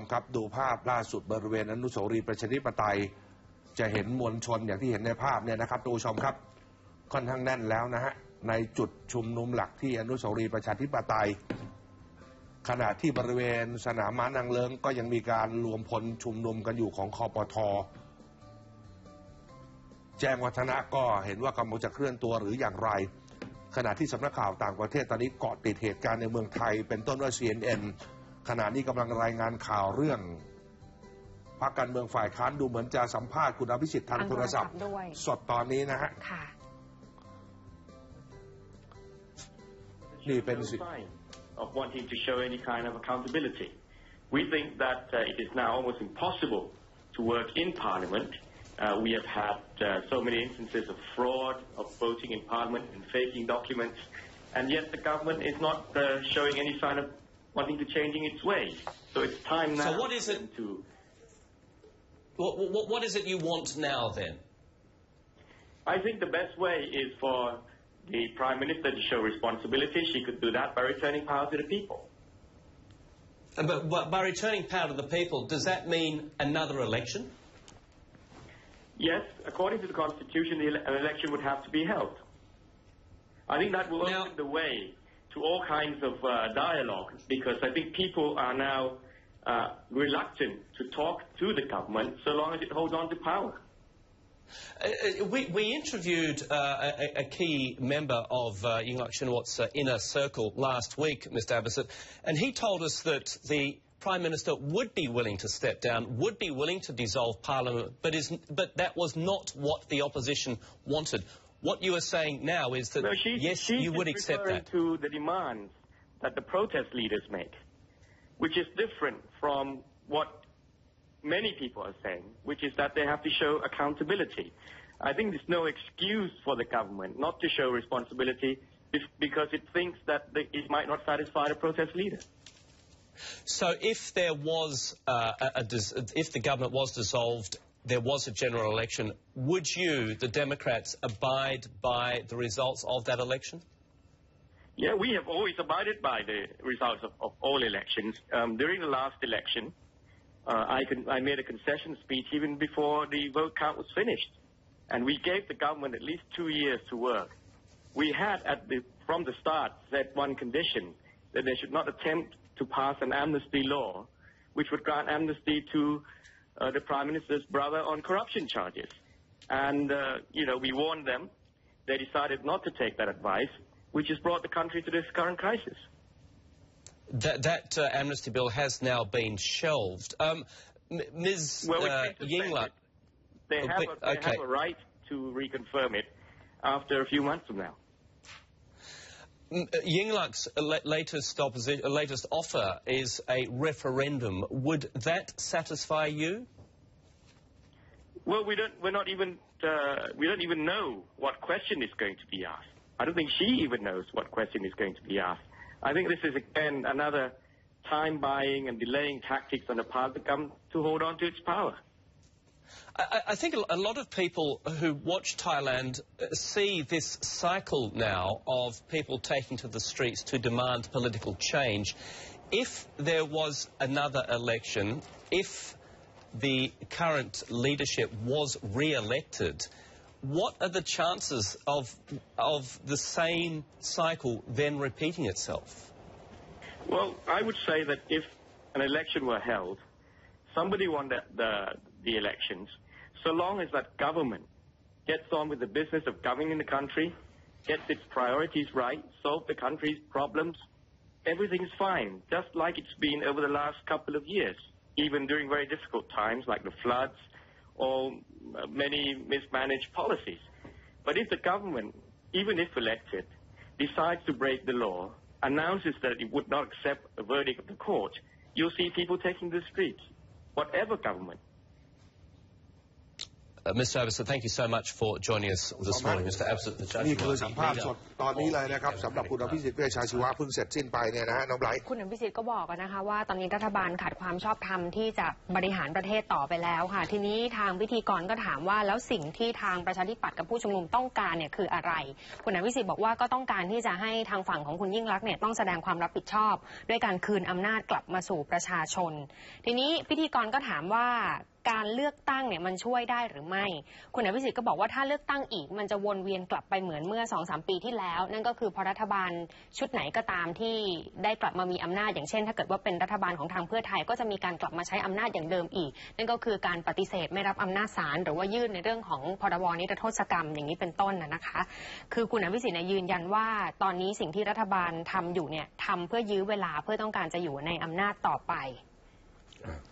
มครับดูภาพล่าสุดบริเวณอนุสาวรีย์ประชาธิปไตยจะเห็นมวลชนอย่างที่เห็นในภาพเนี่ยนะครับทุกผู้ชมครับค่อนข้างแน่นแล้วนะฮะในจุดชุมนุมหลักที่อนุสาวรีย์ประชาธิปไตยขณะที่บริเวณสนามม้านางเลิ้งก็ยังมีการรวมพลชุมนุมกันอยู่ของคปท.แจ้งวัฒนะก็เห็นว่ากำลังจะเคลื่อนตัวหรืออย่างไรขณะที่สำนักข่าวต่างประเทศตอนนี้เกาะติดเหตุการณ์ในเมืองไทยเป็นต้นว่า CNN ขณะนี้กำลังรายงานข่าวเรื่องพรรคการเมืองฝ่ายค้านดูเหมือนจะสัมภาษณ์คุณอภิสิทธิ์ทางโทรศัพท์สดตอนนี้นะฮะนี่เป็นof wanting to show any kind of accountability. We think that it is now almost impossible to work in Parliament. We have had so many instances of fraud, of voting in Parliament and faking documents, and yet the government is not showing any sign of wanting to changing its ways. So it's time now. So what is it? What is it you want now then? I think the best way is for the Prime Minister to show responsibility. She could do that by returning power to the people. But by returning power to the people, does that mean another election? Yes, according to the Constitution, an election would have to be held. I think that will open the way to all kinds of dialogue, because I think people are now reluctant to talk to the government so long as it holds on to power. We interviewed a key member of Yingluck Shinawat's inner circle last week, Mr. Abbasit, and he told us that the Prime Minister would be willing to step down, would be willing to dissolve Parliament, but that was not what the opposition wanted. What you are saying now is that, yes, you would accept that. To the demands that the protest leaders make, which is different from what many people are saying, which is that they have to show accountability. I think there's no excuse for the government not to show responsibility because it thinks that it might not satisfy the protest leader. So if there was, if the government was dissolved, there was a general election, would you, the Democrats, abide by the results of that election? Yeah, we have always abided by the results of all elections. During the last election, I made a concession speech even before the vote count was finished, and we gave the government at least 2 years to work. We had, from the start, set one condition, that they should not attempt to pass an amnesty law, which would grant amnesty to the Prime Minister's brother on corruption charges. And, we warned them. They decided not to take that advice, which has brought the country to this current crisis. That amnesty bill has now been shelved. Ms. Yingluck... They have a right to reconfirm it after a few months from now. Yingluck's latest offer is a referendum. Would that satisfy you? Well, we don't even know what question is going to be asked. I don't think she even knows what question is going to be asked. I think this is, again, another time-buying and delaying tactics on the part of the government to hold on to its power. I think a lot of people who watch Thailand see this cycle now of people taking to the streets to demand political change. If there was another election, if the current leadership was re-elected, what are the chances of the same cycle then repeating itself? Well, I would say that if an election were held, somebody won the elections, so long as that government gets on with the business of governing the country, gets its priorities right, solve the country's problems, everything's fine, just like it's been over the last couple of years, even during very difficult times like the floods or many mismanaged policies. But if the government, even if elected, decides to break the law, announces that it would not accept a verdict of the court, you'll see people taking the streets, whatever government. Mr. Abbasid, thank you so much for joining us this morning. Mr. Abbasid, the judge. นี่คือสัมภาษณ์สดตอนนี้เลยนะครับสำหรับคุณอภิสิทธิ์เวชชาชีวะเพิ่งเสร็จสิ้นไปเนี่ยนะฮะน้องไบรท์คุณอภิสิทธิ์ก็บอกนะคะว่าตอนนี้รัฐบาลขาดความชอบธรรมที่จะบริหารประเทศต่อไปแล้วค่ะทีนี้ทางพิธีกรก็ถามว่าแล้วสิ่งที่ทางประชาธิปัตย์กับผู้ชุมนุมต้องการเนี่ยคืออะไรคุณอภิสิทธิ์บอกว่าก็ต้องการที่จะให้ทางฝั่งของคุณยิ่งลักษณ์เนี่ยต้องแสดงความรับผิดชอบด้วยการคืนอำนาจกลับมาสู่ประชาชนทีนี้พิธีกรก็ถามว่าการเลือกตั้งเนี่ยมันช่วยได้หรือไม่คุณอภิสิทธิ์ก็บอกว่าถ้าเลือกตั้งอีกมันจะวนเวียนกลับไปเหมือนเมื่อ 2-3 ปีที่แล้วนั่นก็คือพอรัฐบาลชุดไหนก็ตามที่ได้กลับมามีอำนาจอย่างเช่นถ้าเกิดว่าเป็นรัฐบาลของทางเพื่อไทยก็จะมีการกลับมาใช้อำนาจอย่างเดิมอีกนั่นก็คือการปฏิเสธไม่รับอำนาจศาลหรือว่ายื่นในเรื่องของพรบนิรโทษกรรมอย่างนี้เป็นต้นนะคะคือคุณอภิสิทธิ์ยืนยันว่าตอนนี้สิ่งที่รัฐบาลทำอยู่เนี่ยทำเพื่อยื้อเวลาเพื่อต้องการจะอยู่ในอำนาจต่อไป